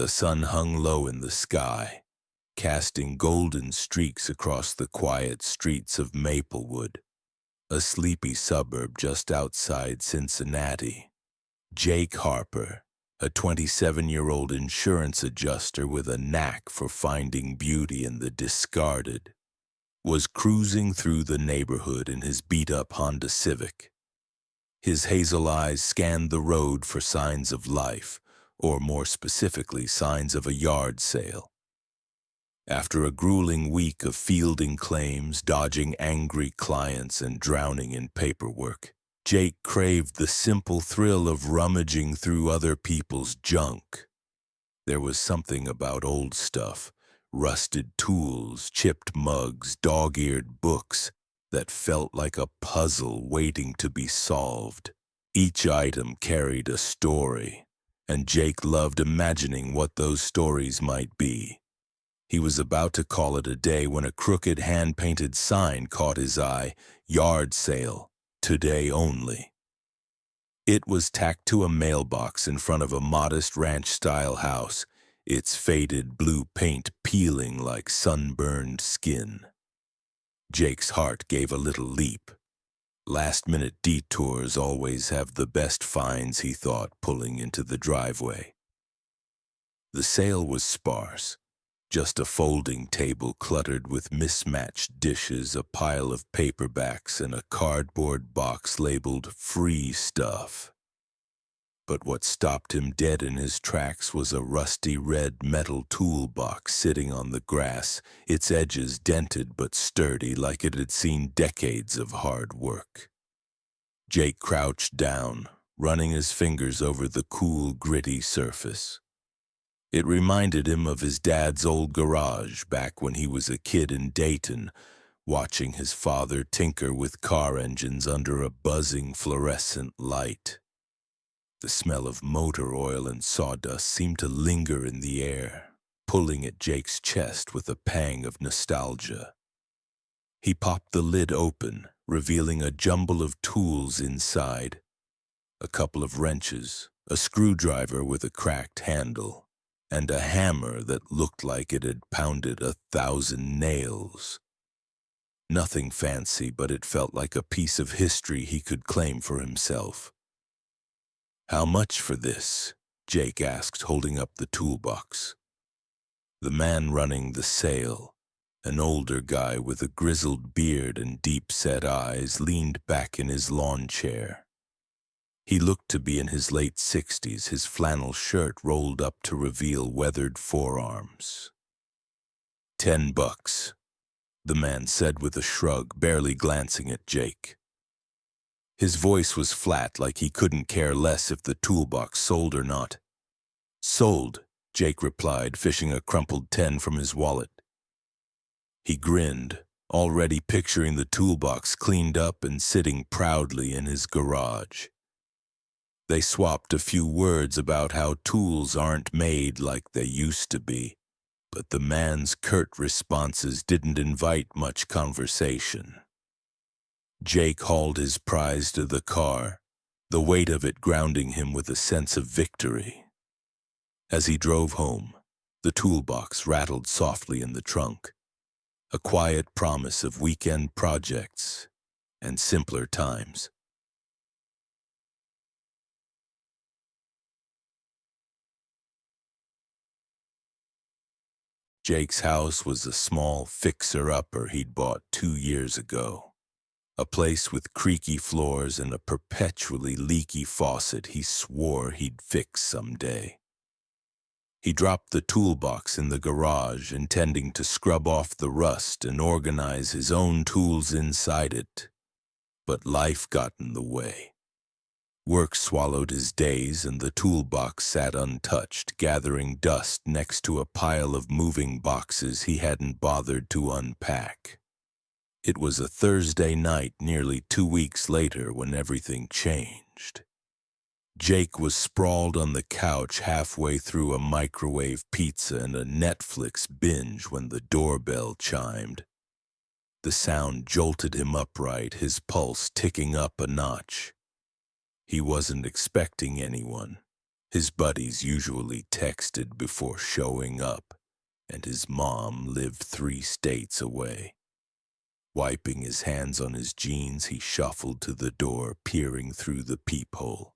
The sun hung low in the sky, casting golden streaks across the quiet streets of Maplewood, a sleepy suburb just outside Cincinnati. Jake Harper, a 27-year-old insurance adjuster with a knack for finding beauty in the discarded, was cruising through the neighborhood in his beat-up Honda Civic. His hazel eyes scanned the road for signs of life, or more specifically, signs of a yard sale. After a grueling week of fielding claims, dodging angry clients, and drowning in paperwork, Jake craved the simple thrill of rummaging through other people's junk. There was something about old stuff, rusted tools, chipped mugs, dog-eared books, that felt like a puzzle waiting to be solved. Each item carried a story, and Jake loved imagining what those stories might be. He was about to call it a day when a crooked hand-painted sign caught his eye: "Yard sale, today only." It was tacked to a mailbox in front of a modest ranch-style house, its faded blue paint peeling like sunburned skin. Jake's heart gave a little leap. Last-minute detours always have the best finds, he thought, pulling into the driveway. The sale was sparse. Just a folding table cluttered with mismatched dishes, a pile of paperbacks, and a cardboard box labeled "free stuff." But what stopped him dead in his tracks was a rusty red metal toolbox sitting on the grass, its edges dented but sturdy, like it had seen decades of hard work. Jake crouched down, running his fingers over the cool, gritty surface. It reminded him of his dad's old garage back when he was a kid in Dayton, watching his father tinker with car engines under a buzzing fluorescent light. The smell of motor oil and sawdust seemed to linger in the air, pulling at Jake's chest with a pang of nostalgia. He popped the lid open, revealing a jumble of tools inside: a couple of wrenches, a screwdriver with a cracked handle, and a hammer that looked like it had pounded 1,000 nails. Nothing fancy, but it felt like a piece of history he could claim for himself. "How much for this?" Jake asked, holding up the toolbox. The man running the sale, an older guy with a grizzled beard and deep-set eyes, leaned back in his lawn chair. He looked to be in his late 60s, his flannel shirt rolled up to reveal weathered forearms. $10, the man said with a shrug, barely glancing at Jake. His voice was flat, like he couldn't care less if the toolbox sold or not. "Sold," Jake replied, fishing a crumpled 10 from his wallet. He grinned, already picturing the toolbox cleaned up and sitting proudly in his garage. They swapped a few words about how tools aren't made like they used to be, but the man's curt responses didn't invite much conversation. Jake hauled his prize to the car, the weight of it grounding him with a sense of victory. As he drove home, the toolbox rattled softly in the trunk, a quiet promise of weekend projects and simpler times. Jake's house was a small fixer-upper he'd bought 2 years ago. A place with creaky floors and a perpetually leaky faucet he swore he'd fix someday. He dropped the toolbox in the garage, intending to scrub off the rust and organize his own tools inside it. But life got in the way. Work swallowed his days, and the toolbox sat untouched, gathering dust next to a pile of moving boxes he hadn't bothered to unpack. It was a Thursday night nearly 2 weeks later when everything changed. Jake was sprawled on the couch halfway through a microwave pizza and a Netflix binge when the doorbell chimed. The sound jolted him upright, his pulse ticking up a notch. He wasn't expecting anyone. His buddies usually texted before showing up, and his mom lived 3 states away. Wiping his hands on his jeans, he shuffled to the door, peering through the peephole.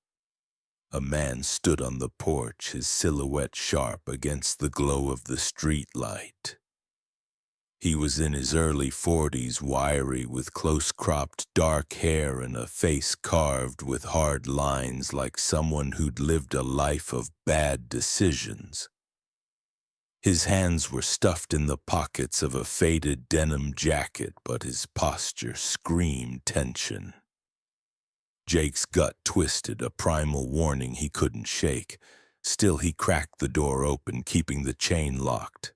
A man stood on the porch, his silhouette sharp against the glow of the street light. He was in his early 40s, wiry, with close-cropped dark hair and a face carved with hard lines like someone who'd lived a life of bad decisions. His hands were stuffed in the pockets of a faded denim jacket, but his posture screamed tension. Jake's gut twisted, a primal warning he couldn't shake. Still, he cracked the door open, keeping the chain locked.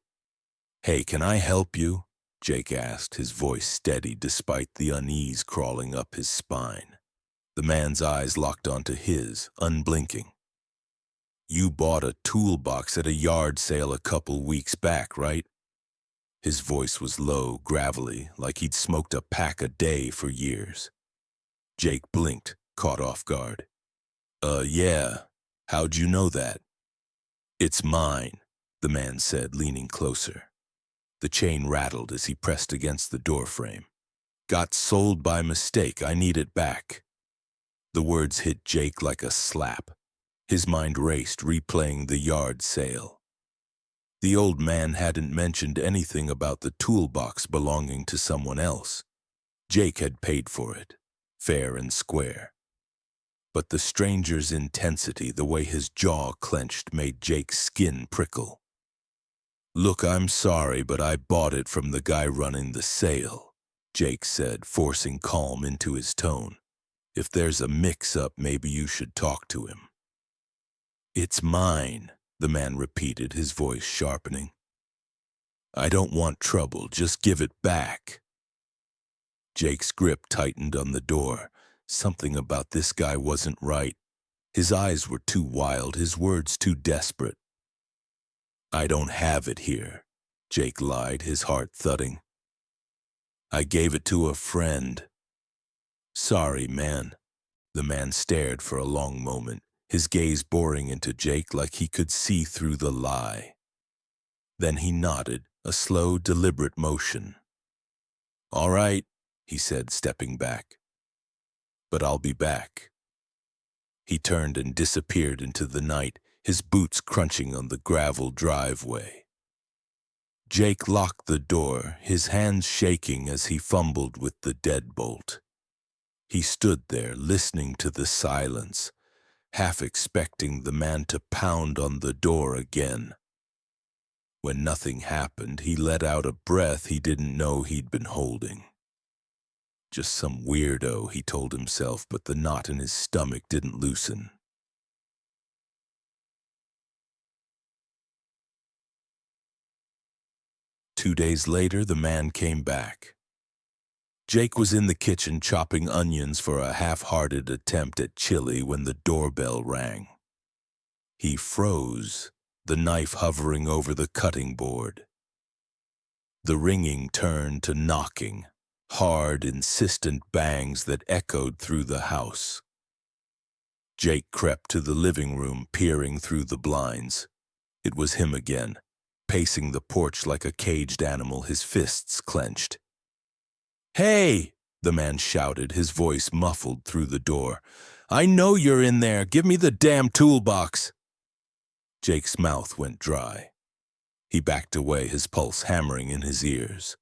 "Hey, can I help you?" Jake asked, his voice steady despite the unease crawling up his spine. The man's eyes locked onto his, unblinking. "You bought a toolbox at a yard sale a couple weeks back, right?" His voice was low, gravelly, like he'd smoked a pack a day for years. Jake blinked, caught off guard. Yeah. How'd you know that?" "It's mine," the man said, leaning closer. The chain rattled as he pressed against the doorframe. "Got sold by mistake. I need it back." The words hit Jake like a slap. His mind raced, replaying the yard sale. The old man hadn't mentioned anything about the toolbox belonging to someone else. Jake had paid for it, fair and square. But the stranger's intensity, the way his jaw clenched, made Jake's skin prickle. "Look, I'm sorry, but I bought it from the guy running the sale," Jake said, forcing calm into his tone. "If there's a mix-up, maybe you should talk to him." "It's mine," the man repeated, his voice sharpening. "I don't want trouble, just give it back." Jake's grip tightened on the door. Something about this guy wasn't right. His eyes were too wild, his words too desperate. "I don't have it here," Jake lied, his heart thudding. "I gave it to a friend." "Sorry, man." The man stared for a long moment, his gaze boring into Jake like he could see through the lie. Then he nodded, a slow, deliberate motion. "All right," he said, stepping back. "But I'll be back." He turned and disappeared into the night, his boots crunching on the gravel driveway. Jake locked the door, his hands shaking as he fumbled with the deadbolt. He stood there, listening to the silence, half expecting the man to pound on the door again. When nothing happened, he let out a breath he didn't know he'd been holding. Just some weirdo, he told himself, but the knot in his stomach didn't loosen. Two days later, the man came back. Jake was in the kitchen chopping onions for a half-hearted attempt at chili when the doorbell rang. He froze, the knife hovering over the cutting board. The ringing turned to knocking, hard, insistent bangs that echoed through the house. Jake crept to the living room, peering through the blinds. It was him again, pacing the porch like a caged animal, his fists clenched. "Hey!" the man shouted, his voice muffled through the door. "I know you're in there! Give me the damn toolbox!" Jake's mouth went dry. He backed away, his pulse hammering in his ears.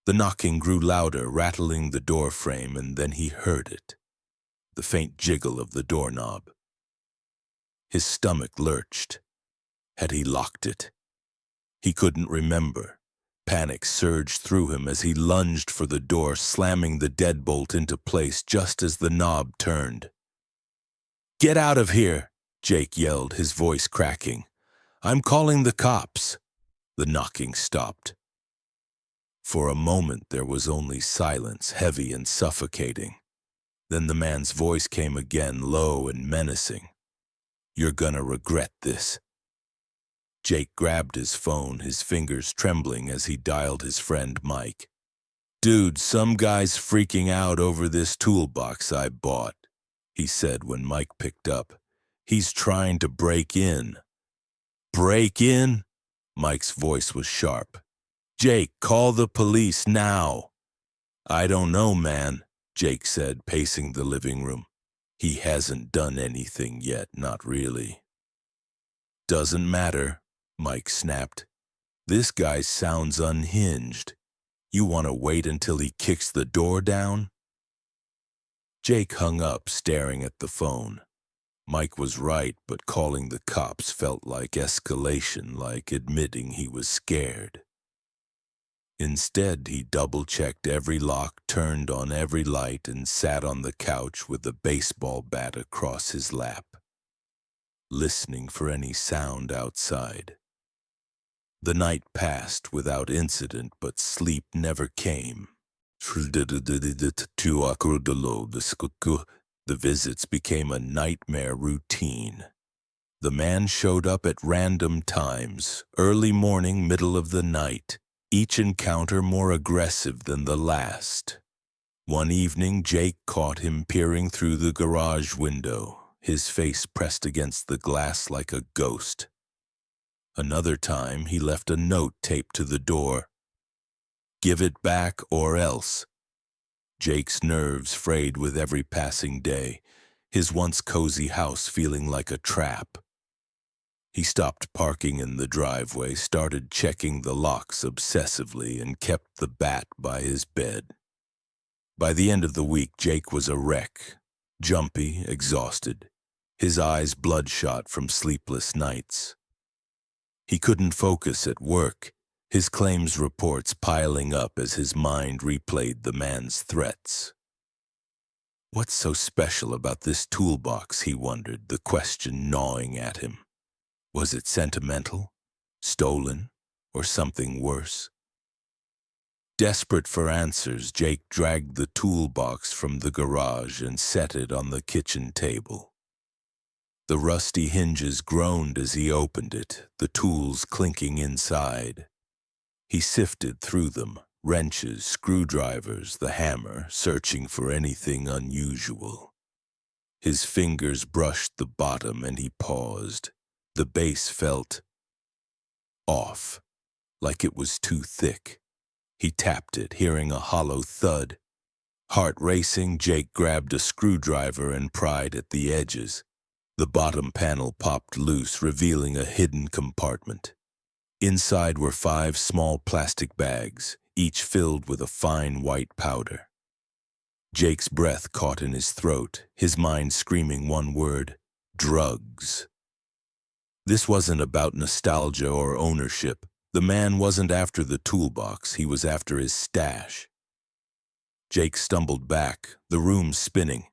The knocking grew louder, rattling the door frame, and then he heard it. The faint jiggle of the doorknob. His stomach lurched. Had he locked it? He couldn't remember. Panic surged through him as he lunged for the door, slamming the deadbolt into place just as the knob turned. "Get out of here!" Jake yelled, his voice cracking. "I'm calling the cops." The knocking stopped. For a moment there was only silence, heavy and suffocating. Then the man's voice came again, low and menacing. "You're gonna regret this." Jake grabbed his phone, his fingers trembling as he dialed his friend Mike. "Dude, some guy's freaking out over this toolbox I bought," he said when Mike picked up. He's trying to break in. Break in? Mike's voice was sharp. Jake, call the police now. I don't know, man, Jake said, pacing the living room. He hasn't done anything yet, not really. Doesn't matter, Mike snapped. This guy sounds unhinged. You want to wait until he kicks the door down? Jake hung up, staring at the phone. Mike was right, but calling the cops felt like escalation, like admitting he was scared. Instead, he double-checked every lock, turned on every light, and sat on the couch with a baseball bat across his lap, listening for any sound outside. The night passed without incident, but sleep never came. The visits became a nightmare routine. The man showed up at random times, early morning, middle of the night, each encounter more aggressive than the last. One evening, Jake caught him peering through the garage window, his face pressed against the glass like a ghost. Another time, he left a note taped to the door. Give it back or else. Jake's nerves frayed with every passing day, his once cozy house feeling like a trap. He stopped parking in the driveway, started checking the locks obsessively, and kept the bat by his bed. By the end of the week, Jake was a wreck, jumpy, exhausted, his eyes bloodshot from sleepless nights. He couldn't focus at work, his claims reports piling up as his mind replayed the man's threats. What's so special about this toolbox, he wondered, the question gnawing at him. Was it sentimental, stolen, or something worse? Desperate for answers, Jake dragged the toolbox from the garage and set it on the kitchen table. The rusty hinges groaned as he opened it, the tools clinking inside. He sifted through them, wrenches, screwdrivers, the hammer, searching for anything unusual. His fingers brushed the bottom and he paused. The base felt off, like it was too thick. He tapped it, hearing a hollow thud. Heart racing, Jake grabbed a screwdriver and pried at the edges. The bottom panel popped loose, revealing a hidden compartment. Inside were 5 small plastic bags, each filled with a fine white powder. Jake's breath caught in his throat, his mind screaming one word: drugs. This wasn't about nostalgia or ownership. The man wasn't after the toolbox, he was after his stash. Jake stumbled back, the room spinning.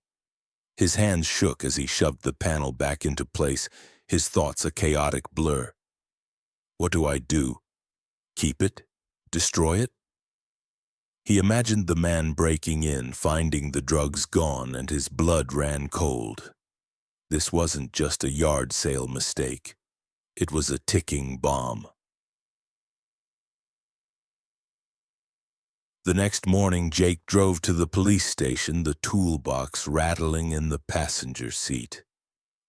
His hands shook as he shoved the panel back into place, his thoughts a chaotic blur. What do I do? Keep it? Destroy it? He imagined the man breaking in, finding the drugs gone, and his blood ran cold. This wasn't just a yard sale mistake. It was a ticking bomb. The next morning, Jake drove to the police station, the toolbox rattling in the passenger seat.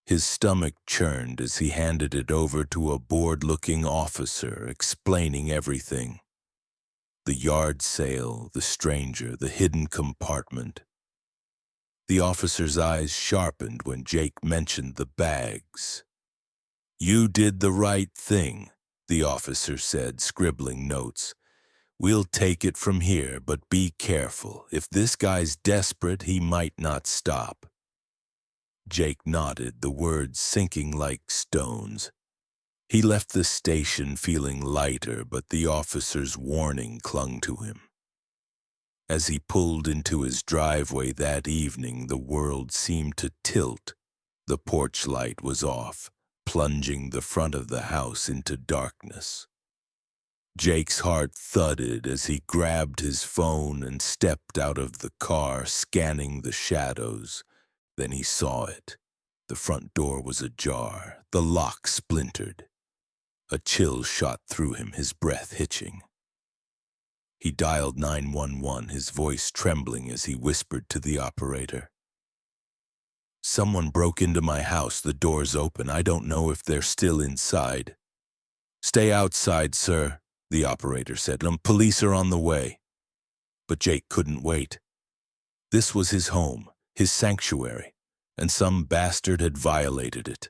His stomach churned as he handed it over to a bored-looking officer, explaining everything. The yard sale, the stranger, the hidden compartment. The officer's eyes sharpened when Jake mentioned the bags. You did the right thing, the officer said, scribbling notes. We'll take it from here, but be careful. If this guy's desperate, he might not stop. Jake nodded, the words sinking like stones. He left the station feeling lighter, but the officer's warning clung to him. As he pulled into his driveway that evening, the world seemed to tilt. The porch light was off, plunging the front of the house into darkness. Jake's heart thudded as he grabbed his phone and stepped out of the car, scanning the shadows. Then he saw it. The front door was ajar, the lock splintered. A chill shot through him, his breath hitching. He dialed 911, his voice trembling as he whispered to the operator. Someone broke into my house. The door's open. I don't know if they're still inside. Stay outside, sir, the operator said. Police are on the way. But Jake couldn't wait. This was his home, his sanctuary, and some bastard had violated it.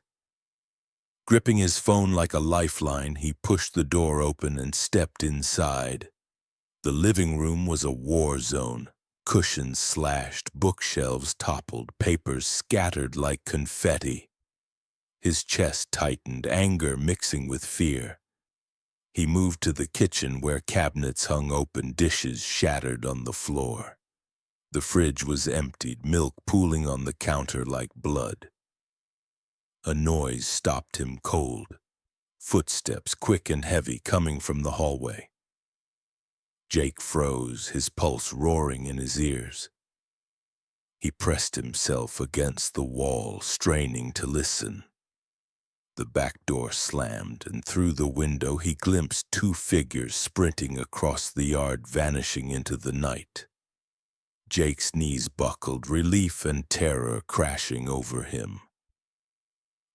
Gripping his phone like a lifeline, he pushed the door open and stepped inside. The living room was a war zone. Cushions slashed, bookshelves toppled, papers scattered like confetti. His chest tightened, anger mixing with fear. He moved to the kitchen where cabinets hung open, dishes shattered on the floor. The fridge was emptied, milk pooling on the counter like blood. A noise stopped him cold. Footsteps, quick and heavy, coming from the hallway. Jake froze, his pulse roaring in his ears. He pressed himself against the wall, straining to listen. The back door slammed, and through the window he glimpsed two figures sprinting across the yard, vanishing into the night. Jake's knees buckled, relief and terror crashing over him.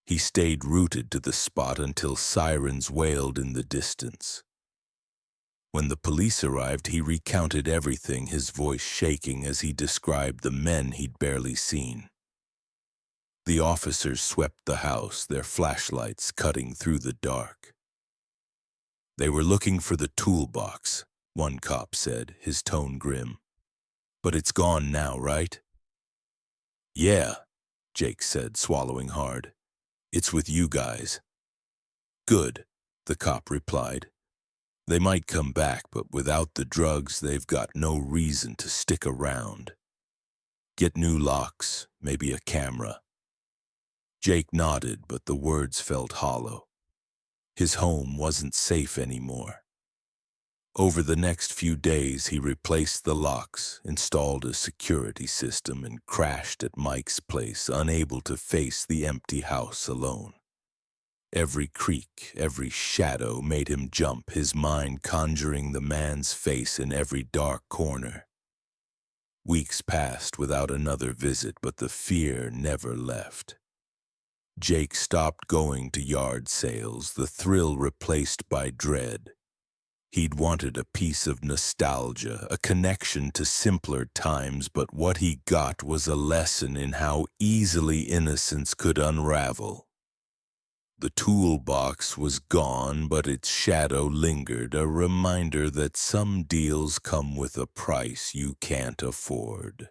He stayed rooted to the spot until sirens wailed in the distance. When the police arrived, he recounted everything, his voice shaking as he described the men he'd barely seen. The officers swept the house, their flashlights cutting through the dark. They were looking for the toolbox, one cop said, his tone grim. But it's gone now, right? Yeah, Jake said, swallowing hard. It's with you guys. Good, the cop replied. They might come back, but without the drugs, they've got no reason to stick around. Get new locks, maybe a camera. Jake nodded, but the words felt hollow. His home wasn't safe anymore. Over the next few days, he replaced the locks, installed a security system, and crashed at Mike's place, unable to face the empty house alone. Every creak, every shadow made him jump, his mind conjuring the man's face in every dark corner. Weeks passed without another visit, but the fear never left. Jake stopped going to yard sales, the thrill replaced by dread. He'd wanted a piece of nostalgia, a connection to simpler times, but what he got was a lesson in how easily innocence could unravel. The toolbox was gone, but its shadow lingered, a reminder that some deals come with a price you can't afford.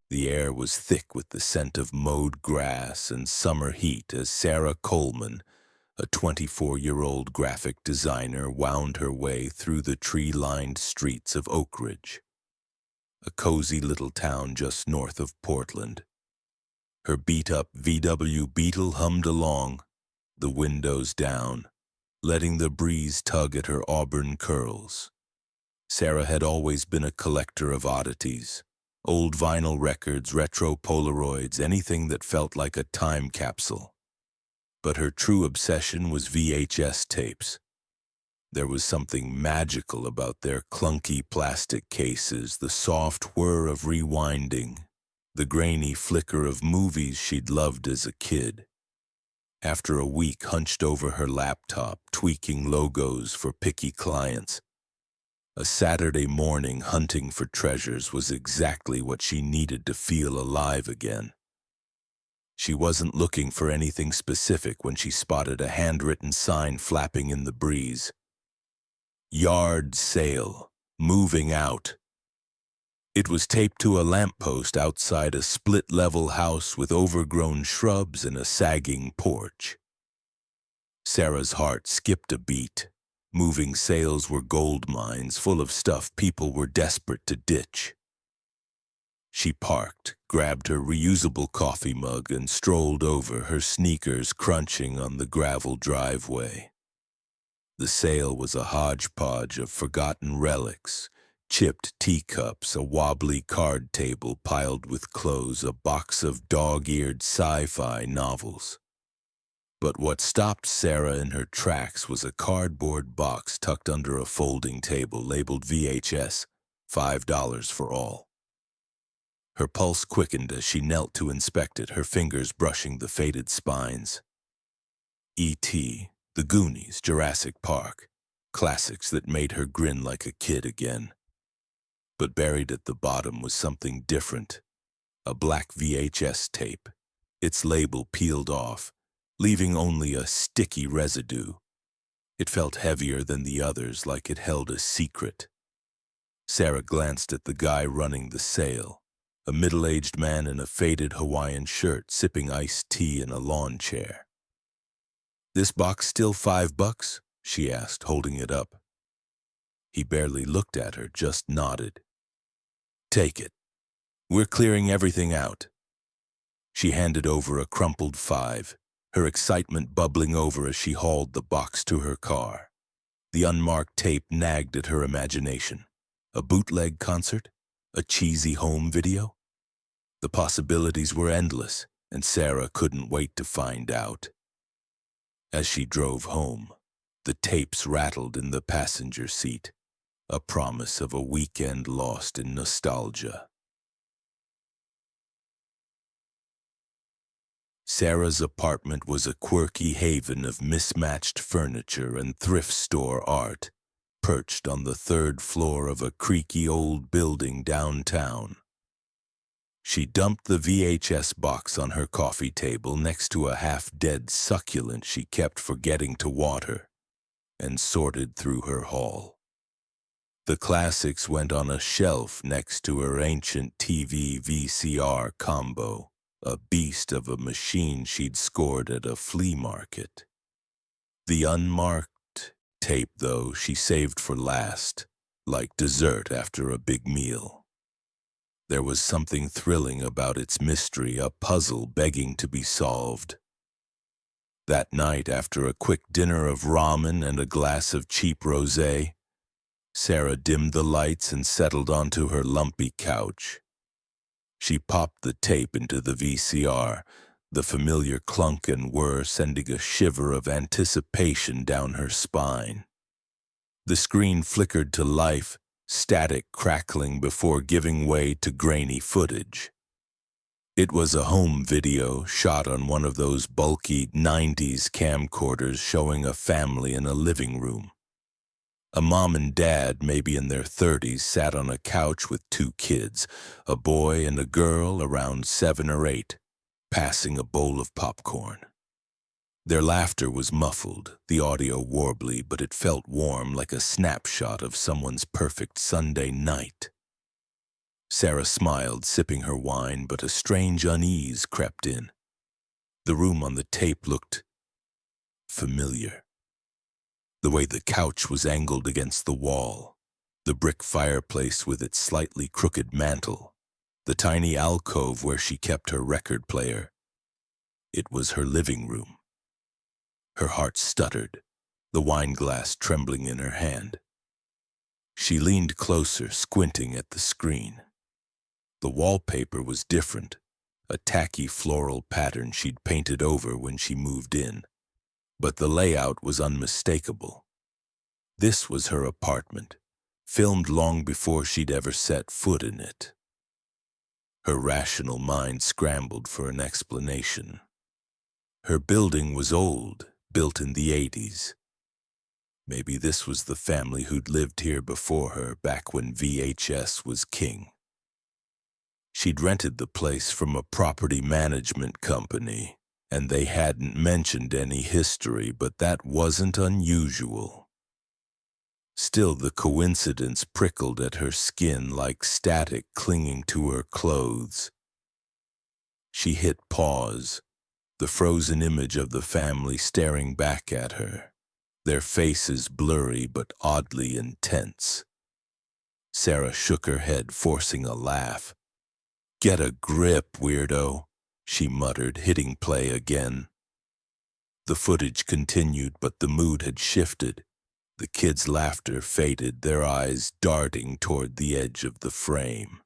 The air was thick with the scent of mowed grass and summer heat as Sarah Coleman, a 24-year-old graphic designer, wound her way through the tree-lined streets of Oak Ridge, a cozy little town just north of Portland. Her beat-up VW Beetle hummed along, the windows down, letting the breeze tug at her auburn curls. Sarah had always been a collector of oddities. Old vinyl records, retro Polaroids, anything that felt like a time capsule. But her true obsession was VHS tapes. There was something magical about their clunky plastic cases, the soft whir of rewinding, the grainy flicker of movies she'd loved as a kid. After a week hunched over her laptop, tweaking logos for picky clients, a Saturday morning hunting for treasures was exactly what she needed to feel alive again. She wasn't looking for anything specific when she spotted a handwritten sign flapping in the breeze. Yard sale, moving out. It was taped to a lamppost outside a split-level house with overgrown shrubs and a sagging porch. Sarah's heart skipped a beat. Moving sales were gold mines full of stuff people were desperate to ditch. She parked, grabbed her reusable coffee mug, and strolled over, her sneakers crunching on the gravel driveway. The sale was a hodgepodge of forgotten relics, chipped teacups, a wobbly card table piled with clothes, a box of dog-eared sci-fi novels. But what stopped Sarah in her tracks was a cardboard box tucked under a folding table labeled VHS, $5 for all. Her pulse quickened as she knelt to inspect it, her fingers brushing the faded spines. E.T., The Goonies, Jurassic Park, classics that made her grin like a kid again. But buried at the bottom was something different, a black VHS tape, its label peeled off, leaving only a sticky residue. It felt heavier than the others, like it held a secret. Sarah glanced at the guy running the sale, a middle-aged man in a faded Hawaiian shirt sipping iced tea in a lawn chair. "This box still $5?" she asked, holding it up. He barely looked at her, just nodded. "Take it. We're clearing everything out." She handed over a crumpled $5, her excitement bubbling over as she hauled the box to her car. The unmarked tape nagged at her imagination. A bootleg concert? A cheesy home video? The possibilities were endless, and Sarah couldn't wait to find out. As she drove home, the tapes rattled in the passenger seat, a promise of a weekend lost in nostalgia. Sarah's apartment was a quirky haven of mismatched furniture and thrift store art, perched on the third floor of a creaky old building downtown. She dumped the VHS box on her coffee table next to a half-dead succulent she kept forgetting to water, and sorted through her haul. The classics went on a shelf next to her ancient TV VCR combo, a beast of a machine she'd scored at a flea market. The unmarked tape, though, she saved for last, like dessert after a big meal. There was something thrilling about its mystery, a puzzle begging to be solved. That night, after a quick dinner of ramen and a glass of cheap rosé, Sarah dimmed the lights and settled onto her lumpy couch. She popped the tape into the VCR, the familiar clunk and whir sending a shiver of anticipation down her spine. The screen flickered to life, static crackling before giving way to grainy footage. It was a home video shot on one of those bulky 90s camcorders showing a family in a living room. A mom and dad, maybe in their 30s, sat on a couch with two kids, a boy and a girl around 7 or 8, passing a bowl of popcorn. Their laughter was muffled, the audio warbly, but it felt warm, like a snapshot of someone's perfect Sunday night. Sarah smiled, sipping her wine, but a strange unease crept in. The room on the tape looked familiar. The way the couch was angled against the wall, the brick fireplace with its slightly crooked mantel, the tiny alcove where she kept her record player. It was her living room. Her heart stuttered, the wine glass trembling in her hand. She leaned closer, squinting at the screen. The wallpaper was different, a tacky floral pattern she'd painted over when she moved in. But the layout was unmistakable. This was her apartment, filmed long before she'd ever set foot in it. Her rational mind scrambled for an explanation. Her building was old, built in the 80s. Maybe this was the family who'd lived here before her, back when VHS was king. She'd rented the place from a property management company, and they hadn't mentioned any history, but that wasn't unusual. Still, the coincidence prickled at her skin like static clinging to her clothes. She hit pause, the frozen image of the family staring back at her, their faces blurry but oddly intense. Sarah shook her head, forcing a laugh. "Get a grip, weirdo," she muttered, hitting play again. The footage continued, but the mood had shifted. The kids' laughter faded, their eyes darting toward the edge of the frame.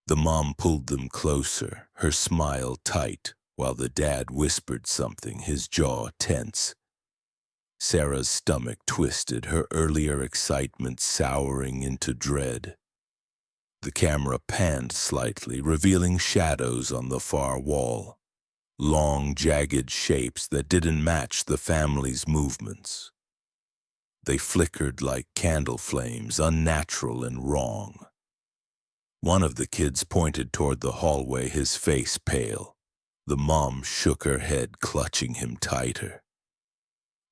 The mom pulled them closer, her smile tight, while the dad whispered something, his jaw tense. Sarah's stomach twisted, her earlier excitement souring into dread. The camera panned slightly, revealing shadows on the far wall. Long, jagged shapes that didn't match the family's movements. They flickered like candle flames, unnatural and wrong. One of the kids pointed toward the hallway, his face pale. The mom shook her head, clutching him tighter.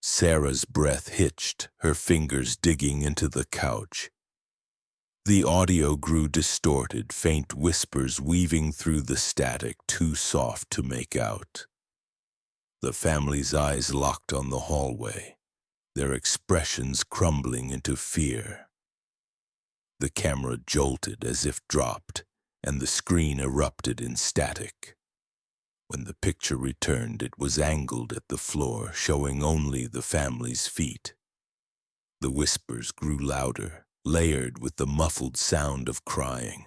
Sarah's breath hitched, her fingers digging into the couch. The audio grew distorted, faint whispers weaving through the static, too soft to make out. The family's eyes locked on the hallway, their expressions crumbling into fear. The camera jolted as if dropped, and the screen erupted in static. When the picture returned, it was angled at the floor, showing only the family's feet. The whispers grew louder, layered with the muffled sound of crying.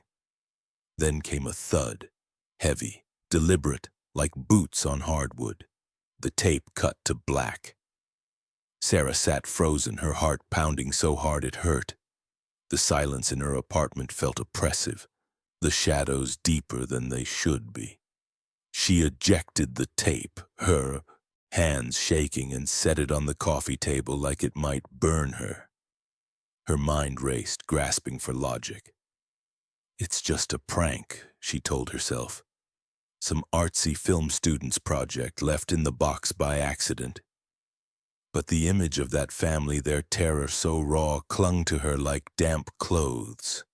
Then came a thud, heavy, deliberate, like boots on hardwood. The tape cut to black. Sarah sat frozen, her heart pounding so hard it hurt. The silence in her apartment felt oppressive, the shadows deeper than they should be. She ejected the tape, her hands shaking, and set it on the coffee table like it might burn her. Her mind raced, grasping for logic. It's just a prank, she told herself. Some artsy film student's project left in the box by accident. But the image of that family, their terror so raw, clung to her like damp clothes.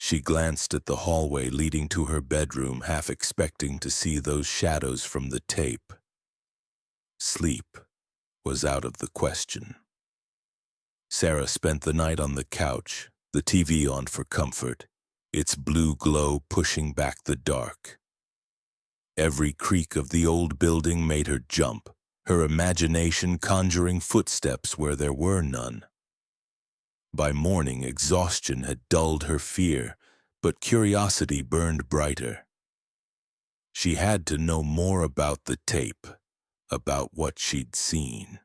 She glanced at the hallway leading to her bedroom, half expecting to see those shadows from the tape. Sleep was out of the question. Sarah spent the night on the couch, the TV on for comfort, its blue glow pushing back the dark. Every creak of the old building made her jump, her imagination conjuring footsteps where there were none. By morning, exhaustion had dulled her fear, but curiosity burned brighter. She had to know more about the tape, about what she'd seen.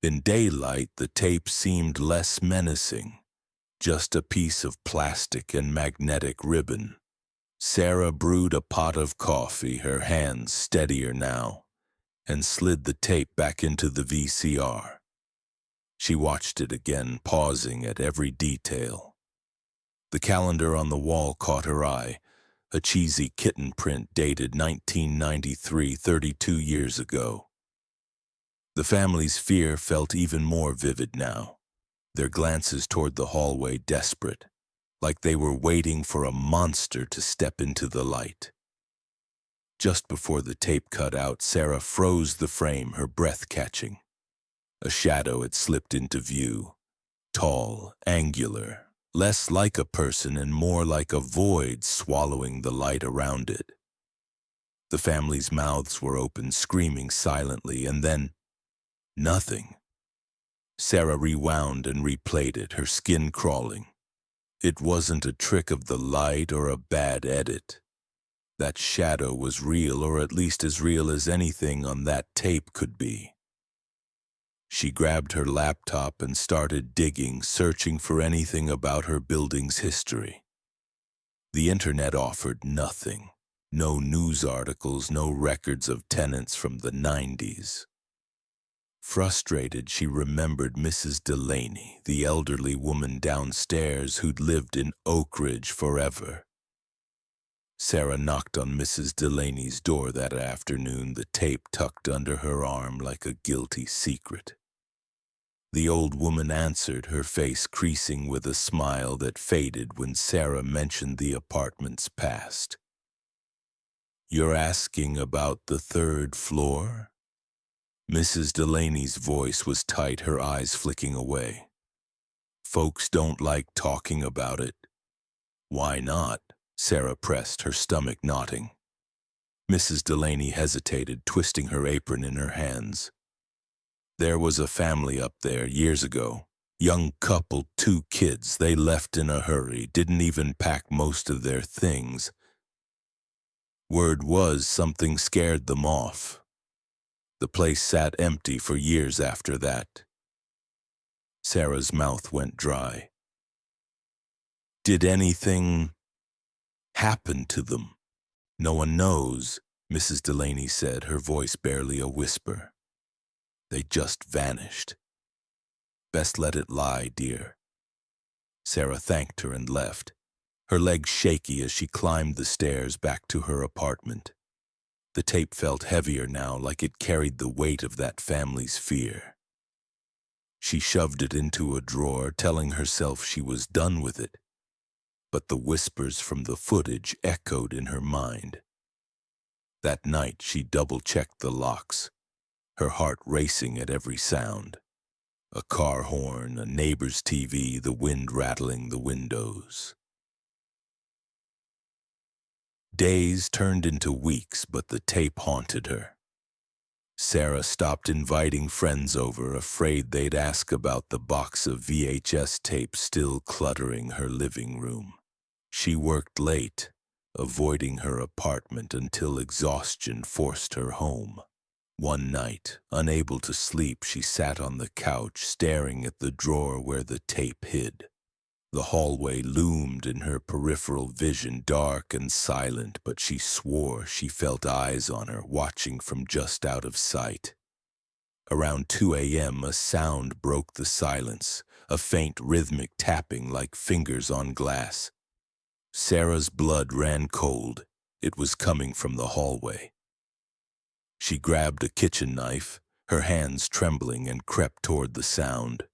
In daylight, the tape seemed less menacing, just a piece of plastic and magnetic ribbon. Sarah brewed a pot of coffee, her hands steadier now, and slid the tape back into the VCR. She watched it again, pausing at every detail. The calendar on the wall caught her eye, a cheesy kitten print dated 1993, 32 years ago. The family's fear felt even more vivid now, their glances toward the hallway desperate, like they were waiting for a monster to step into the light. Just before the tape cut out, Sarah froze the frame, her breath catching. A shadow had slipped into view, tall, angular, less like a person and more like a void swallowing the light around it. The family's mouths were open, screaming silently, and then nothing. Sarah rewound and replayed it, her skin crawling. It wasn't a trick of the light or a bad edit. That shadow was real, or at least as real as anything on that tape could be. She grabbed her laptop and started digging, searching for anything about her building's history. The internet offered nothing. No news articles, no records of tenants from the 90s. Frustrated, she remembered Mrs. Delaney, the elderly woman downstairs who'd lived in Oak Ridge forever. Sarah knocked on Mrs. Delaney's door that afternoon, the tape tucked under her arm like a guilty secret. The old woman answered, her face creasing with a smile that faded when Sarah mentioned the apartment's past. "You're asking about the third floor?" Mrs. Delaney's voice was tight, her eyes flicking away. "Folks don't like talking about it." "Why not?" Sarah pressed, her stomach knotting. Mrs. Delaney hesitated, twisting her apron in her hands. "There was a family up there years ago. Young couple, 2 kids. They left in a hurry, didn't even pack most of their things. Word was something scared them off. The place sat empty for years after that. Sarah's mouth went dry. Did anything happen to them? No one knows, Mrs. Delaney said, her voice barely a whisper. They just vanished. Best let it lie, dear. Sarah thanked her and left, her legs shaky as she climbed the stairs back to her apartment. The tape felt heavier now, like it carried the weight of that family's fear. She shoved it into a drawer, telling herself she was done with it. But the whispers from the footage echoed in her mind. That night she double-checked the locks, her heart racing at every sound. A car horn, a neighbor's TV, the wind rattling the windows. Days turned into weeks, but the tape haunted her. Sarah stopped inviting friends over, afraid they'd ask about the box of VHS tapes still cluttering her living room. She worked late, avoiding her apartment until exhaustion forced her home. One night, unable to sleep, she sat on the couch, staring at the drawer where the tape hid. The hallway loomed in her peripheral vision, dark and silent, but she swore she felt eyes on her, watching from just out of sight. Around 2 a.m., a sound broke the silence, a faint rhythmic tapping like fingers on glass. Sarah's blood ran cold. It was coming from the hallway. She grabbed a kitchen knife, her hands trembling, and crept toward the sound.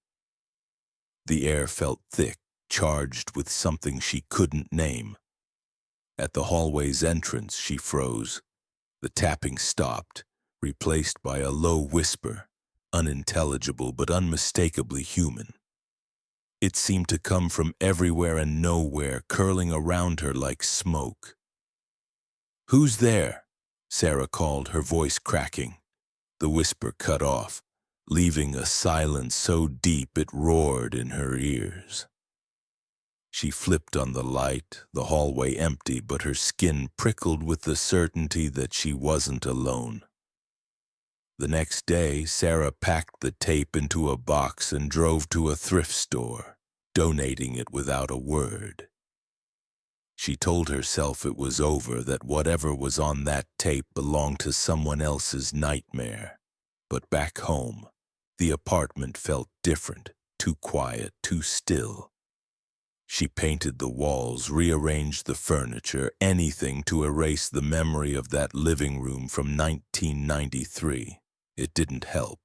The air felt thick, charged with something she couldn't name. At the hallway's entrance, she froze. The tapping stopped, replaced by a low whisper, unintelligible but unmistakably human. It seemed to come from everywhere and nowhere, curling around her like smoke. "Who's there?" Sarah called, her voice cracking. The whisper cut off, leaving a silence so deep it roared in her ears. She flipped on the light, the hallway empty, but her skin prickled with the certainty that she wasn't alone. The next day, Sarah packed the tape into a box and drove to a thrift store, donating it without a word. She told herself it was over, that whatever was on that tape belonged to someone else's nightmare. But back home, the apartment felt different, too quiet, too still. She painted the walls, rearranged the furniture, anything to erase the memory of that living room from 1993. It didn't help.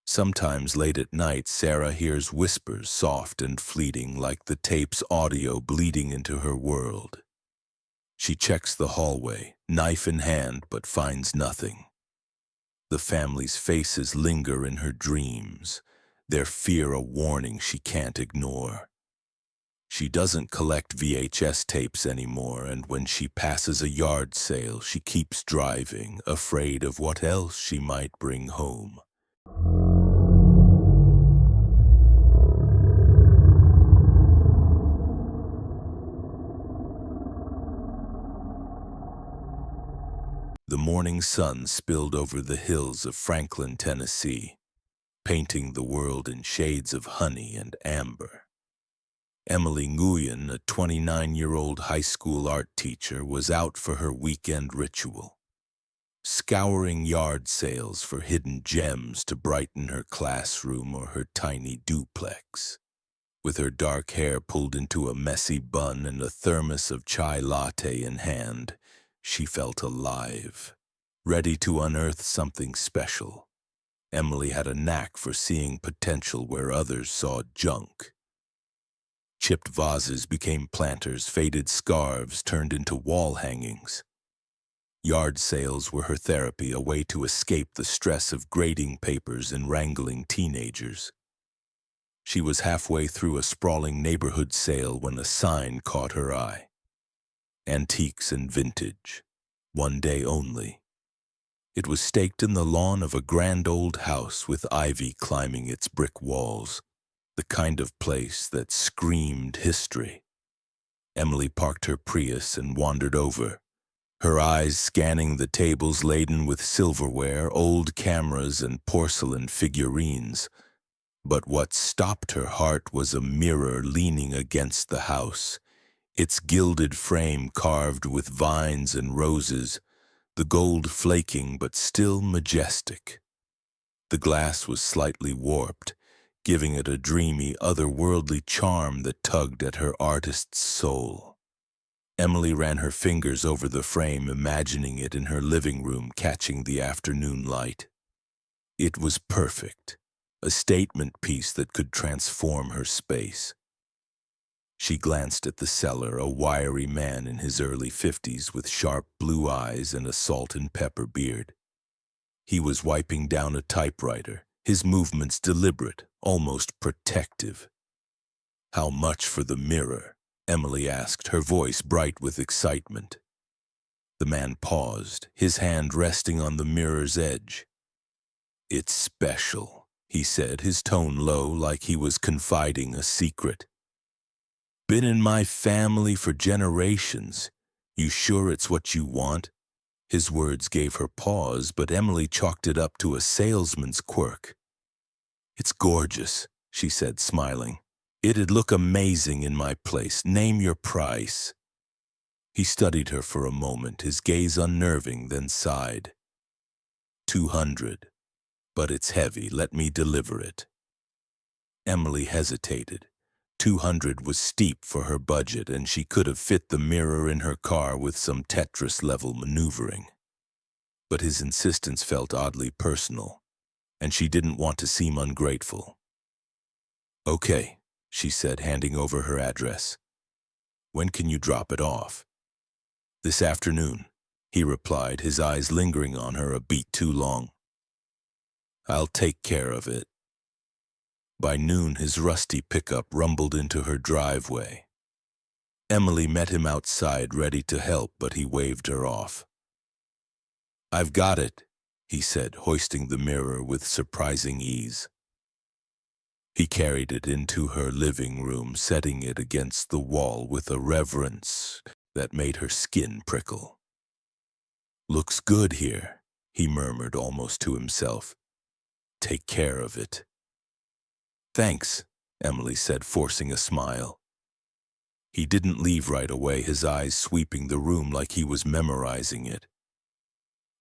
Sometimes late at night, Sarah hears whispers, soft and fleeting, like the tape's audio bleeding into her world. She checks the hallway, knife in hand, but finds nothing. The family's faces linger in her dreams, their fear a warning she can't ignore. She doesn't collect VHS tapes anymore, and when she passes a yard sale, she keeps driving, afraid of what else she might bring home. The morning sun spilled over the hills of Franklin, Tennessee, painting the world in shades of honey and amber. Emily Nguyen, a 29-year-old high school art teacher, was out for her weekend ritual, scouring yard sales for hidden gems to brighten her classroom or her tiny duplex. With her dark hair pulled into a messy bun and a thermos of chai latte in hand, she felt alive, ready to unearth something special. Emily had a knack for seeing potential where others saw junk. Chipped vases became planters, faded scarves turned into wall hangings. Yard sales were her therapy, a way to escape the stress of grading papers and wrangling teenagers. She was halfway through a sprawling neighborhood sale when a sign caught her eye. Antiques and vintage, one day only. It was staked in the lawn of a grand old house with ivy climbing its brick walls, the kind of place that screamed history. Emily parked her Prius and wandered over, her eyes scanning the tables laden with silverware, old cameras, and porcelain figurines. But what stopped her heart was a mirror leaning against the house, its gilded frame carved with vines and roses, the gold flaking but still majestic. The glass was slightly warped, giving it a dreamy, otherworldly charm that tugged at her artist's soul. Emily ran her fingers over the frame, imagining it in her living room, catching the afternoon light. It was perfect, a statement piece that could transform her space. She glanced at the seller, a wiry man in his early 50s with sharp blue eyes and a salt and pepper beard. He was wiping down a typewriter, his movements deliberate, almost protective. "How much for the mirror?" Emily asked, her voice bright with excitement. The man paused, his hand resting on the mirror's edge. "It's special," he said, his tone low, like he was confiding a secret. "Been in my family for generations. You sure it's what you want?" His words gave her pause, but Emily chalked it up to a salesman's quirk. "It's gorgeous," she said, smiling. "It'd look amazing in my place. Name your price." He studied her for a moment, his gaze unnerving, then sighed. 200. But it's heavy. Let me deliver it." Emily hesitated. 200 was steep for her budget, and she could have fit the mirror in her car with some Tetris-level maneuvering. But his insistence felt oddly personal, and she didn't want to seem ungrateful. "Okay," she said, handing over her address. "When can you drop it off?" "This afternoon," he replied, his eyes lingering on her a beat too long. "I'll take care of it." By noon, his rusty pickup rumbled into her driveway. Emily met him outside, ready to help, but he waved her off. "I've got it," he said, hoisting the mirror with surprising ease. He carried it into her living room, setting it against the wall with a reverence that made her skin prickle. "Looks good here," he murmured almost to himself. "Take care of it." "Thanks," Emily said, forcing a smile. He didn't leave right away, his eyes sweeping the room like he was memorizing it.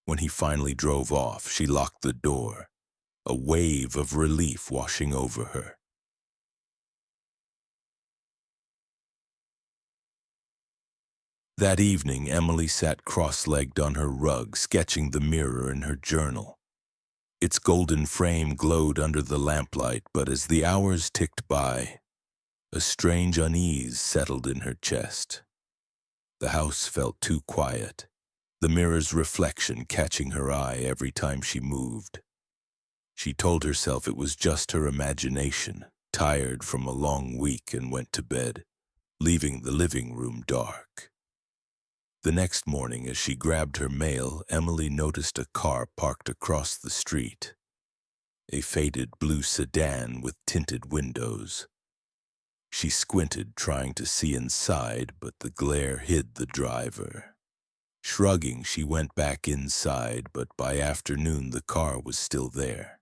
When he finally drove off, she locked the door, a wave of relief washing over her. That evening, Emily sat cross-legged on her rug, sketching the mirror in her journal. Its golden frame glowed under the lamplight, but as the hours ticked by, a strange unease settled in her chest. The house felt too quiet, the mirror's reflection catching her eye every time she moved. She told herself it was just her imagination, tired from a long week, and went to bed, leaving the living room dark. The next morning, as she grabbed her mail, Emily noticed a car parked across the street. A faded blue sedan with tinted windows. She squinted, trying to see inside, but the glare hid the driver. Shrugging, she went back inside, but by afternoon the car was still there.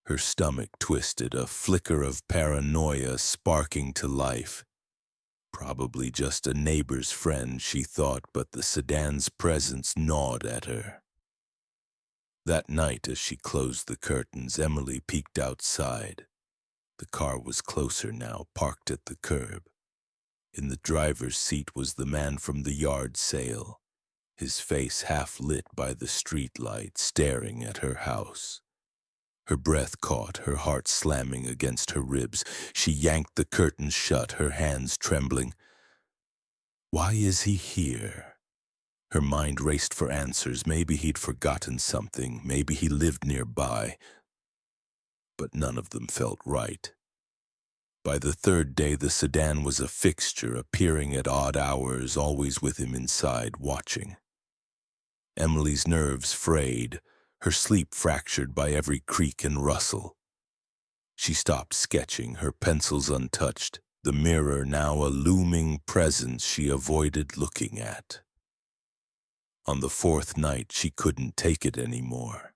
Her stomach twisted, a flicker of paranoia sparking to life. Probably just a neighbor's friend, she thought, but the sedan's presence gnawed at her. That night, as she closed the curtains, Emily peeked outside. The car was closer now, parked at the curb. In the driver's seat was the man from the yard sale, his face half lit by the street light, staring at her house. Her breath caught, her heart slamming against her ribs. She yanked the curtains shut, her hands trembling. Why is he here? Her mind raced for answers. Maybe he'd forgotten something. Maybe he lived nearby. But none of them felt right. By the third day, the sedan was a fixture, appearing at odd hours, always with him inside, watching. Emily's nerves frayed, her sleep fractured by every creak and rustle. She stopped sketching, her pencils untouched, the mirror now a looming presence she avoided looking at. On the fourth night, she couldn't take it anymore.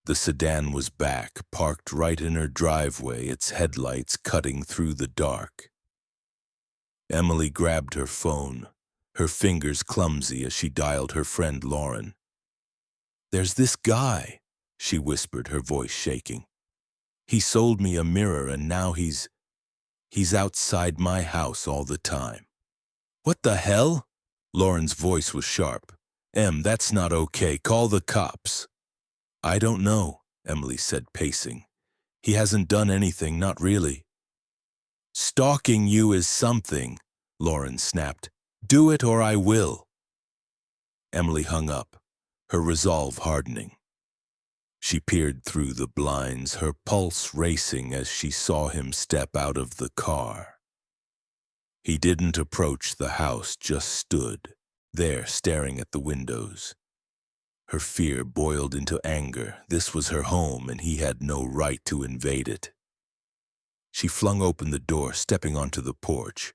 The sedan was back, parked right in her driveway, its headlights cutting through the dark. Emily grabbed her phone, her fingers clumsy as she dialed her friend Lauren. "There's this guy," she whispered, her voice shaking. "He sold me a mirror and now he's outside my house all the time." "What the hell?" Lauren's voice was sharp. That's not okay. Call the cops." "I don't know," Emily said, pacing. "He hasn't done anything, not really." "Stalking you is something," Lauren snapped. "Do it or I will." Emily hung up, her resolve hardening. She peered through the blinds, her pulse racing as she saw him step out of the car. He didn't approach the house, just stood there staring at the windows. Her fear boiled into anger. This was her home and he had no right to invade it. She flung open the door, stepping onto the porch.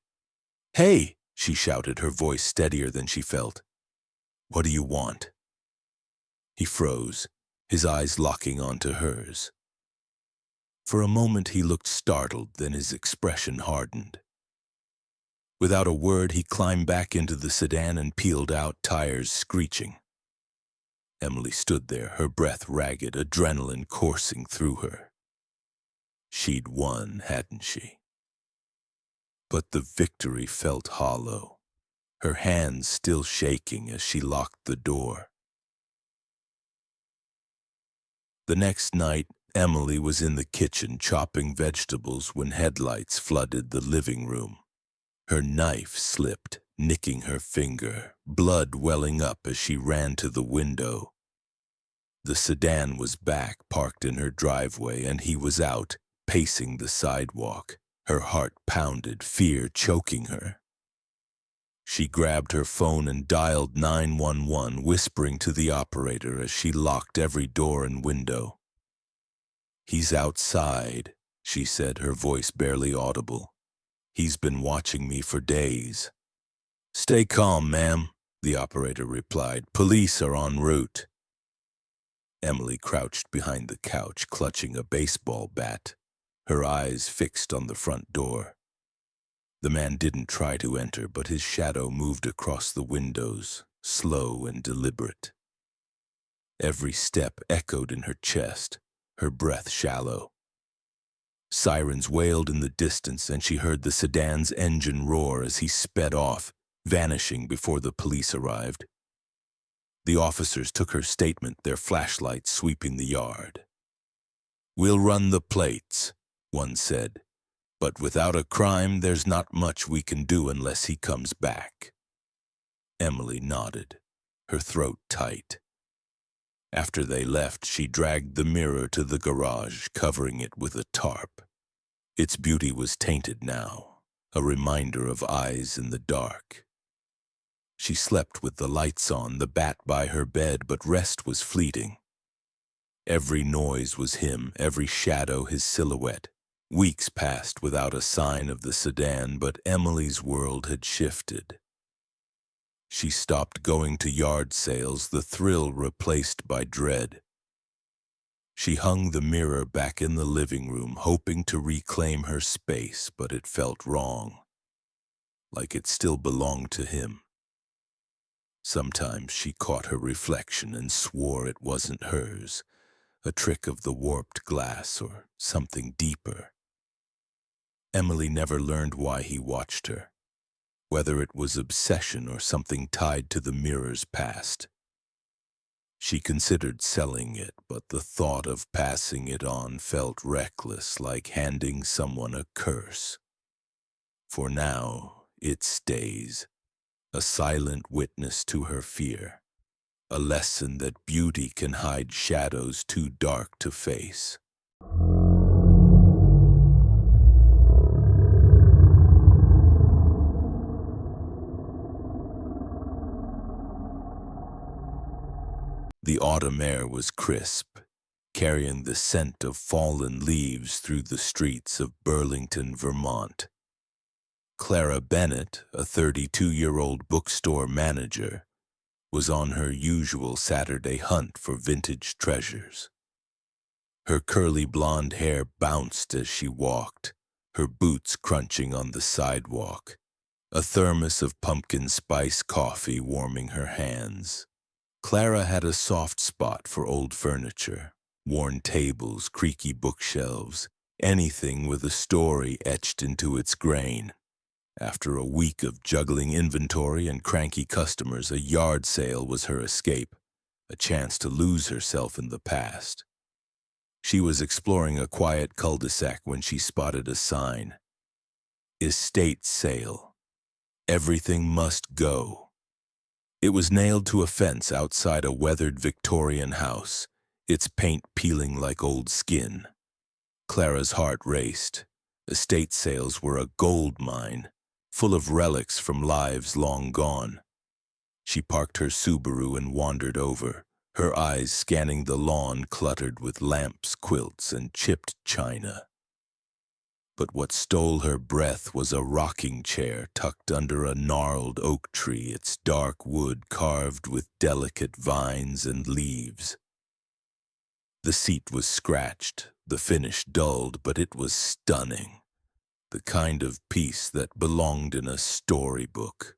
"Hey!" she shouted, her voice steadier than she felt. "What do you want?" He froze, his eyes locking onto hers. For a moment he looked startled, then his expression hardened. Without a word, he climbed back into the sedan and peeled out, tires screeching. Emily stood there, her breath ragged, adrenaline coursing through her. She'd won, hadn't she? But the victory felt hollow, her hands still shaking as she locked the door. The next night, Emily was in the kitchen chopping vegetables when headlights flooded the living room. Her knife slipped, nicking her finger, blood welling up as she ran to the window. The sedan was back, parked in her driveway, and he was out, pacing the sidewalk. Her heart pounded, fear choking her. She grabbed her phone and dialed 911, whispering to the operator as she locked every door and window. "He's outside," she said, her voice barely audible. "He's been watching me for days." "Stay calm, ma'am," the operator replied. "Police are en route." Emily crouched behind the couch, clutching a baseball bat, her eyes fixed on the front door. The man didn't try to enter, but his shadow moved across the windows, slow and deliberate. Every step echoed in her chest, her breath shallow. Sirens wailed in the distance, and she heard the sedan's engine roar as he sped off, vanishing before the police arrived. The officers took her statement, their flashlights sweeping the yard. "We'll run the plates," one said. "But without a crime, there's not much we can do unless he comes back." Emily nodded, her throat tight. After they left, she dragged the mirror to the garage, covering it with a tarp. Its beauty was tainted now, a reminder of eyes in the dark. She slept with the lights on, the bat by her bed, but rest was fleeting. Every noise was him, every shadow his silhouette. Weeks passed without a sign of the sedan, but Emily's world had shifted. She stopped going to yard sales, the thrill replaced by dread. She hung the mirror back in the living room, hoping to reclaim her space, but it felt wrong, like it still belonged to him. Sometimes she caught her reflection and swore it wasn't hers, a trick of the warped glass or something deeper. Emily never learned why he watched her, whether it was obsession or something tied to the mirror's past. She considered selling it, but the thought of passing it on felt reckless, like handing someone a curse. For now, it stays, a silent witness to her fear, a lesson that beauty can hide shadows too dark to face. The autumn air was crisp, carrying the scent of fallen leaves through the streets of Burlington, Vermont. Clara Bennett, a 32-year-old bookstore manager, was on her usual Saturday hunt for vintage treasures. Her curly blonde hair bounced as she walked, her boots crunching on the sidewalk, a thermos of pumpkin spice coffee warming her hands. Clara had a soft spot for old furniture, worn tables, creaky bookshelves, anything with a story etched into its grain. After a week of juggling inventory and cranky customers, a yard sale was her escape, a chance to lose herself in the past. She was exploring a quiet cul-de-sac when she spotted a sign. Estate sale. Everything must go. It was nailed to a fence outside a weathered Victorian house, its paint peeling like old skin. Clara's heart raced. Estate sales were a gold mine, full of relics from lives long gone. She parked her Subaru and wandered over, her eyes scanning the lawn cluttered with lamps, quilts, and chipped china. But what stole her breath was a rocking chair tucked under a gnarled oak tree, its dark wood carved with delicate vines and leaves. The seat was scratched, the finish dulled, but it was stunning, the kind of piece that belonged in a storybook.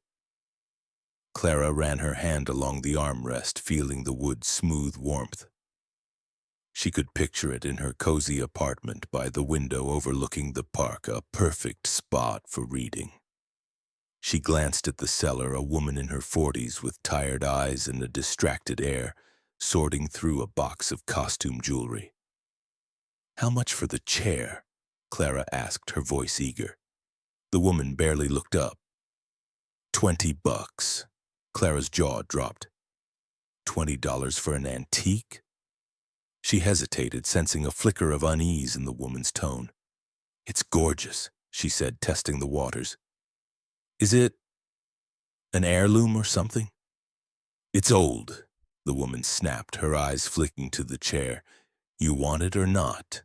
Clara ran her hand along the armrest, feeling the wood's smooth warmth. She could picture it in her cozy apartment by the window overlooking the park, a perfect spot for reading. She glanced at the seller, a woman in her 40s with tired eyes and a distracted air, sorting through a box of costume jewelry. "How much for the chair?" Clara asked, her voice eager. The woman barely looked up. $20. Clara's jaw dropped. $20 for an antique? She hesitated, sensing a flicker of unease in the woman's tone. "It's gorgeous," she said, testing the waters. "Is it an heirloom or something?" "It's old," the woman snapped, her eyes flicking to the chair. "You want it or not?"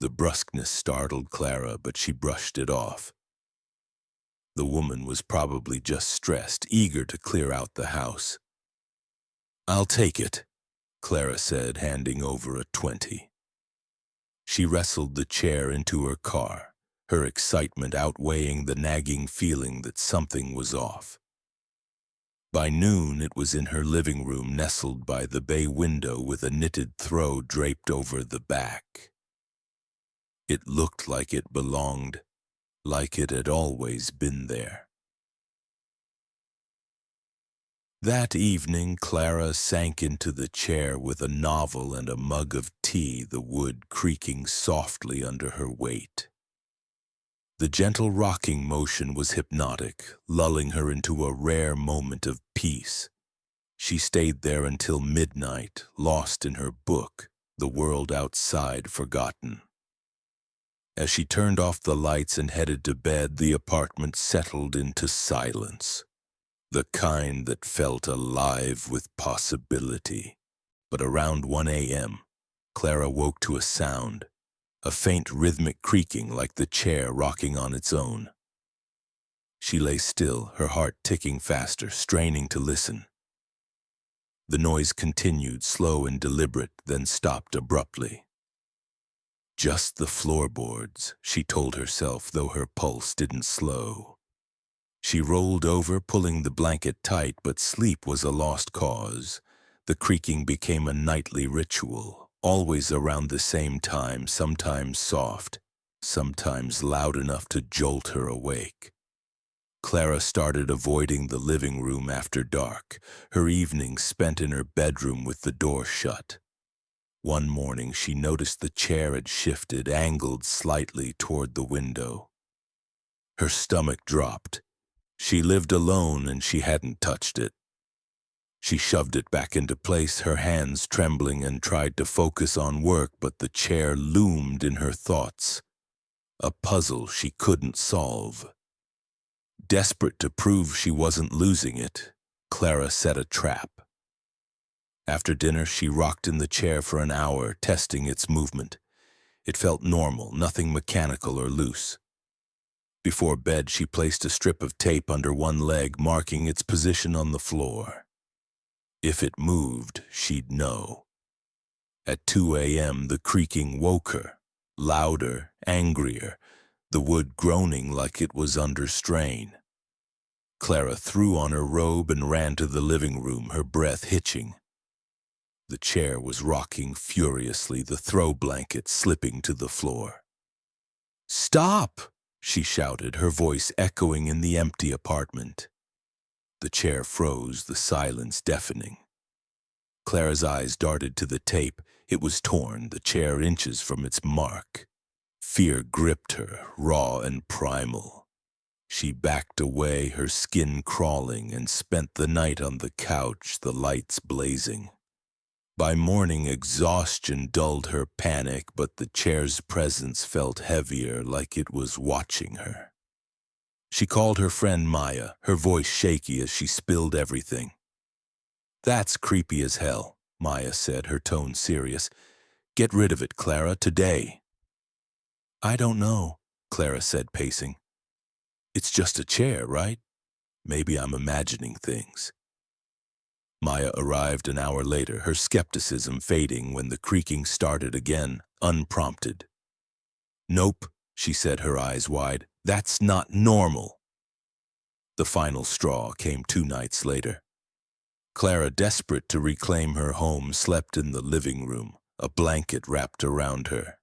The brusqueness startled Clara, but she brushed it off. The woman was probably just stressed, eager to clear out the house. "I'll take it," Clara said, handing over a 20. She wrestled the chair into her car, her excitement outweighing the nagging feeling that something was off. By noon, it was in her living room, nestled by the bay window with a knitted throw draped over the back. It looked like it belonged, like it had always been there. That evening, Clara sank into the chair with a novel and a mug of tea, the wood creaking softly under her weight. The gentle rocking motion was hypnotic, lulling her into a rare moment of peace. She stayed there until midnight, lost in her book, the world outside forgotten. As she turned off the lights and headed to bed, the apartment settled into silence. The kind that felt alive with possibility. But around 1 a.m., Clara woke to a sound, a faint rhythmic creaking like the chair rocking on its own. She lay still, her heart ticking faster, straining to listen. The noise continued, slow and deliberate, then stopped abruptly. Just the floorboards, she told herself, though her pulse didn't slow. She rolled over, pulling the blanket tight, but sleep was a lost cause. The creaking became a nightly ritual, always around the same time, sometimes soft, sometimes loud enough to jolt her awake. Clara started avoiding the living room after dark, her evenings spent in her bedroom with the door shut. One morning she noticed the chair had shifted, angled slightly toward the window. Her stomach dropped. She lived alone and she hadn't touched it. She shoved it back into place, her hands trembling, and tried to focus on work, but the chair loomed in her thoughts. A puzzle she couldn't solve. Desperate to prove she wasn't losing it, Clara set a trap. After dinner, she rocked in the chair for an hour, testing its movement. It felt normal, nothing mechanical or loose. Before bed, she placed a strip of tape under one leg, marking its position on the floor. If it moved, she'd know. At 2 a.m., the creaking woke her, louder, angrier, the wood groaning like it was under strain. Clara threw on her robe and ran to the living room, her breath hitching. The chair was rocking furiously, the throw blanket slipping to the floor. "Stop!" she shouted, her voice echoing in the empty apartment. The chair froze, the silence deafening. Clara's eyes darted to the tape. It was torn, the chair inches from its mark. Fear gripped her, raw and primal. She backed away, her skin crawling, and spent the night on the couch, the lights blazing. By morning, exhaustion dulled her panic, but the chair's presence felt heavier, like it was watching her. She called her friend Maya, her voice shaky as she spilled everything. "That's creepy as hell," Maya said, her tone serious. "Get rid of it, Clara, today." "I don't know," Clara said, pacing. "It's just a chair, right? Maybe I'm imagining things." Maya arrived an hour later, her skepticism fading when the creaking started again, unprompted. "Nope," she said, her eyes wide. "That's not normal." The final straw came 2 nights later. Clara, desperate to reclaim her home, slept in the living room, a blanket wrapped around her.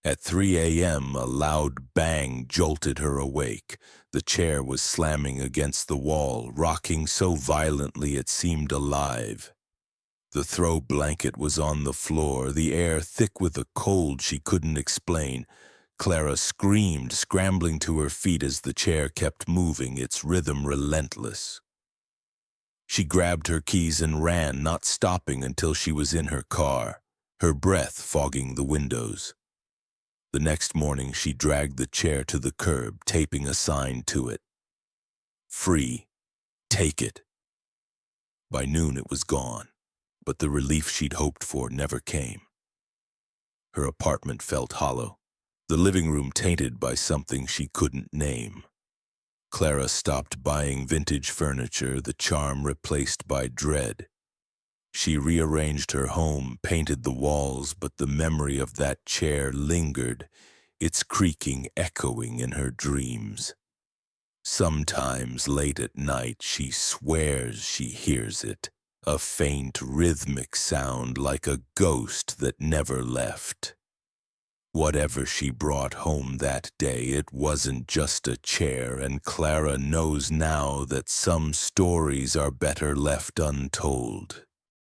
At 3 a.m., a loud bang jolted her awake. The chair was slamming against the wall, rocking so violently it seemed alive. The throw blanket was on the floor, the air thick with a cold she couldn't explain. Clara screamed, scrambling to her feet as the chair kept moving, its rhythm relentless. She grabbed her keys and ran, not stopping until she was in her car, her breath fogging the windows. The next morning, she dragged the chair to the curb, taping a sign to it. "Free. Take it." By noon, it was gone, but the relief she'd hoped for never came. Her apartment felt hollow, the living room tainted by something she couldn't name. Clara stopped buying vintage furniture, the charm replaced by dread. She rearranged her home, painted the walls, but the memory of that chair lingered, its creaking echoing in her dreams. Sometimes late at night she swears she hears it, a faint rhythmic sound like a ghost that never left. Whatever she brought home that day, it wasn't just a chair, and Clara knows now that some stories are better left untold.